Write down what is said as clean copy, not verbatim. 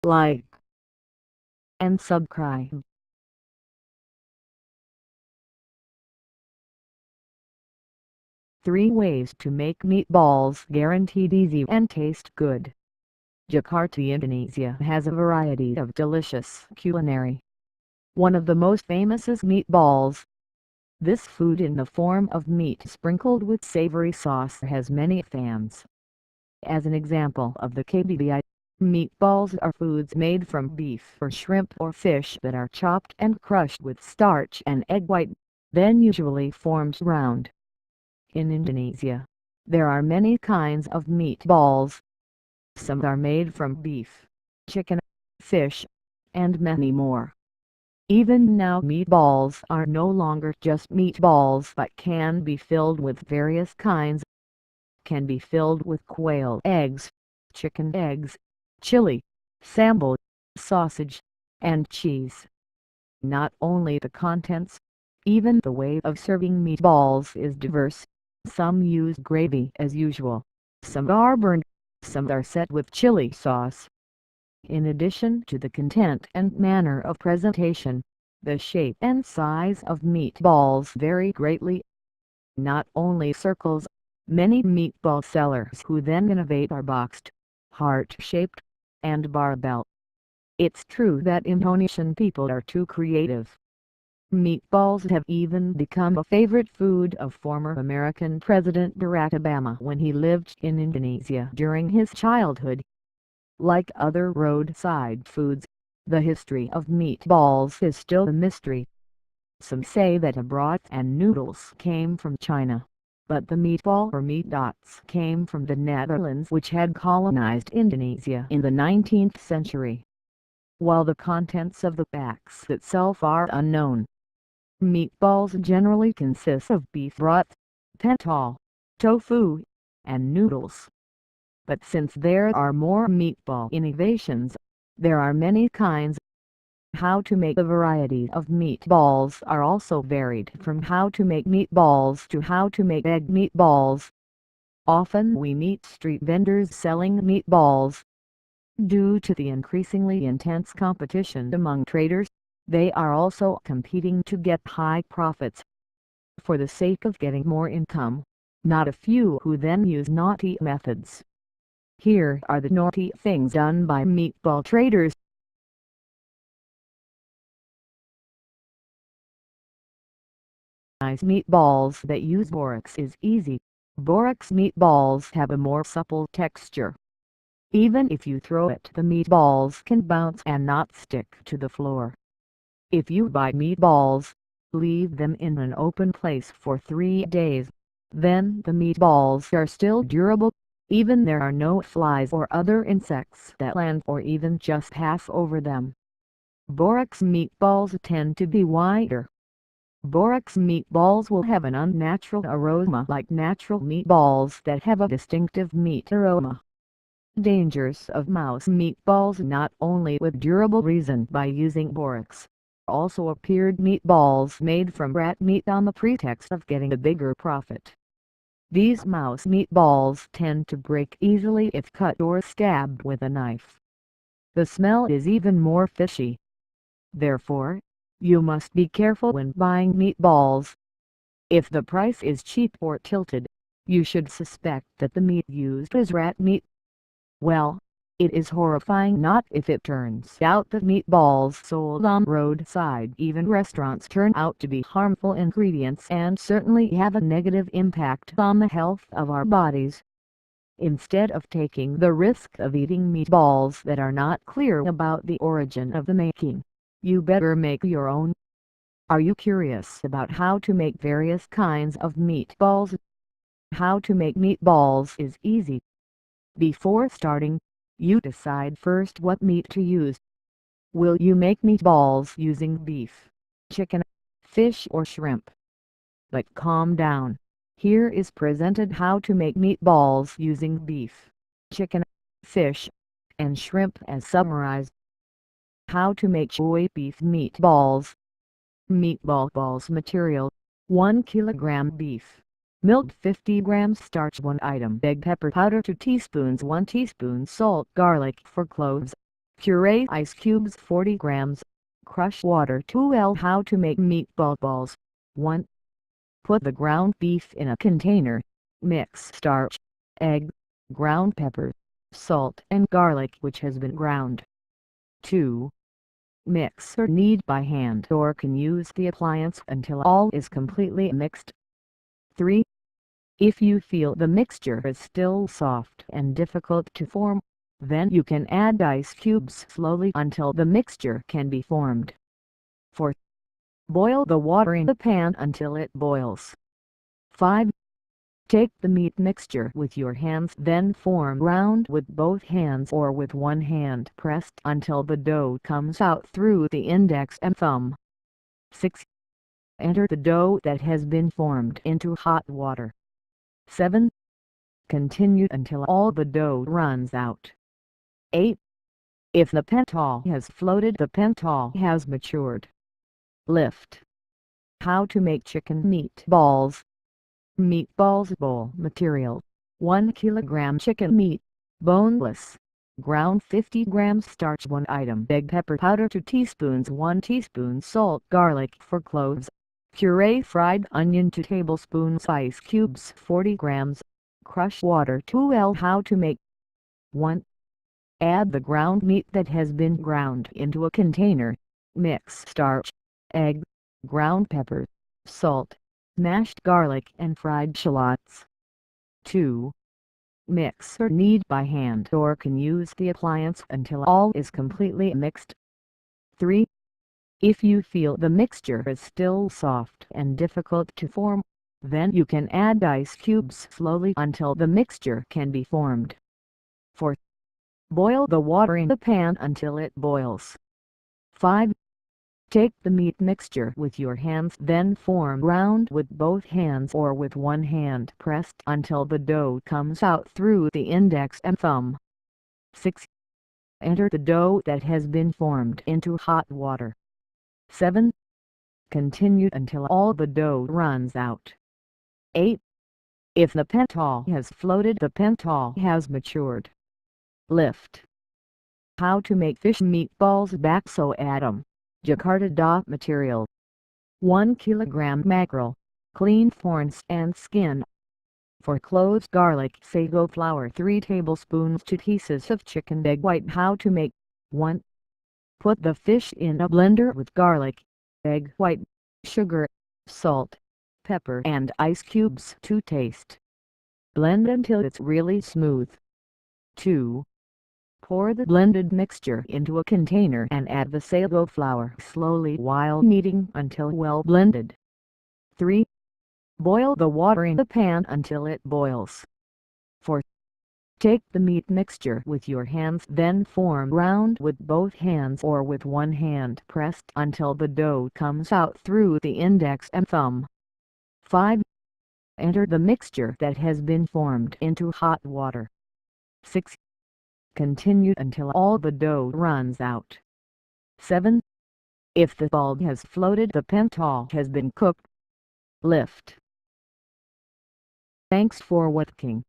like, and subscribe. 3 ways to make meatballs guaranteed easy and taste good. Jakarta, Indonesia has a variety of delicious culinary. One of the most famous is meatballs. This food in the form of meat sprinkled with savory sauce has many fans. As an example of the KBBI, meatballs are foods made from beef or shrimp or fish that are chopped and crushed with starch and egg white, then usually formed round. In Indonesia, there are many kinds of meatballs. Some are made from beef, chicken, fish, and many more. Even now, meatballs are no longer just meatballs but can be filled with various kinds. Can be filled with quail eggs, chicken eggs, chili, sambal, sausage, and cheese. Not only the contents, even the way of serving meatballs is diverse. Some use gravy as usual, some are burned, some are set with chili sauce. In addition to the content and manner of presentation, the shape and size of meatballs vary greatly. Not only circles, many meatball sellers who then innovate are boxed, heart-shaped, and barbell. It's true that Indonesian people are too creative. Meatballs have even become a favorite food of former American President Barack Obama when he lived in Indonesia during his childhood. Like other roadside foods, the history of meatballs is still a mystery. Some say that a broth and noodles came from China, but the meatball or meat dots came from the Netherlands, which had colonized Indonesia in the 19th century. While the contents of the box itself are unknown. Meatballs generally consist of beef broth, pentol, tofu, and noodles. But since there are more meatball innovations, there are many kinds. How to make the variety of meatballs are also varied, from how to make meatballs to how to make egg meatballs. Often we meet street vendors selling meatballs. Due to the increasingly intense competition among traders, they are also competing to get high profits. For the sake of getting more income, not a few who then use naughty methods. Here are the naughty things done by meatball traders. Nice meatballs that use borax is easy. Borax meatballs have a more supple texture. Even if you throw it, the meatballs can bounce and not stick to the floor. If you buy meatballs, leave them in an open place for 3 days. Then the meatballs are still durable. Even there are no flies or other insects that land or even just pass over them. Borax meatballs tend to be whiter. Borax meatballs will have an unnatural aroma like natural meatballs that have a distinctive meat aroma. Dangers of mouse meatballs. Not only with durable reason by using borax, also appeared meatballs made from rat meat on the pretext of getting a bigger profit. These mouse meatballs tend to break easily if cut or stabbed with a knife. The smell is even more fishy. Therefore, you must be careful when buying meatballs. If the price is cheap or tilted, you should suspect that the meat used is rat meat. Well, it is horrifying not if it turns out that meatballs sold on roadside even restaurants turn out to be harmful ingredients and certainly have a negative impact on the health of our bodies. Instead of taking the risk of eating meatballs that are not clear about the origin of the making, you better make your own. Are you curious about how to make various kinds of meatballs? How to make meatballs is easy. Before starting, you decide first what meat to use. Will you make meatballs using beef, chicken, fish or shrimp? But calm down. Here is presented how to make meatballs using beef, chicken, fish, and shrimp as summarized. How to make soy beef meatballs. Meatball balls material: 1 kilogram beef, milk 50 grams, starch 1 item, egg, pepper powder 2 teaspoons, 1 teaspoon salt, garlic 4 cloves, Puree ice cubes 40 grams. Crush water 2L. How to make meatball balls. 1. Put the ground beef in a container. Mix starch, egg, ground pepper, salt and garlic which has been ground. 2. Mix or knead by hand or can use the appliance until all is completely mixed. 3. If you feel the mixture is still soft and difficult to form, then you can add ice cubes slowly until the mixture can be formed. 4. Boil the water in the pan until it boils. 5. Take the meat mixture with your hands, then form round with both hands or with one hand pressed until the dough comes out through the index and thumb. 6. Enter the dough that has been formed into hot water. 7. Continue until all the dough runs out. 8. If the pentol has floated, the pentol has matured. Lift. How to make chicken meatballs. Meatballs bowl material: 1 kilogram chicken meat, boneless, ground 50 grams starch, 1 item big pepper powder, 2 teaspoons, 1 teaspoon salt, garlic 4 cloves, puree fried onion 2 tablespoons, ice cubes 40 grams, crush water 2L. How to make. 1. Add the ground meat that has been ground into a container. Mix starch, egg, ground pepper, salt, mashed garlic and fried shallots. 2. Mix or knead by hand or can use the appliance until all is completely mixed. 3. If you feel the mixture is still soft and difficult to form, then you can add ice cubes slowly until the mixture can be formed. 4. Boil the water in the pan until it boils. 5. Take the meat mixture with your hands, then form round with both hands or with one hand pressed until the dough comes out through the index and thumb. 6. Enter the dough that has been formed into hot water. 7. Continue until all the dough runs out. 8. If the pentol has floated, the pentol has matured. Lift. How to make fish meatballs. Bakso atom, Jakarta. Material: 1 kilogram mackerel, clean thorns and skin, 4 cloves garlic, sago flour 3 tablespoons, 2 pieces of chicken, egg white. How to make. 1. Put the fish in a blender with garlic, egg white, sugar, salt, pepper and ice cubes to taste. Blend until it's really smooth. 2. Pour the blended mixture into a container and add the sago flour slowly while kneading until well blended. 3. Boil the water in the pan until it boils. 4. Take the meat mixture with your hands, then form round with both hands or with one hand pressed until the dough comes out through the index and thumb. 5. Enter the mixture that has been formed into hot water. 6. Continue until all the dough runs out. 7. If the ball has floated, the pentol has been cooked. Lift. Thanks for watching.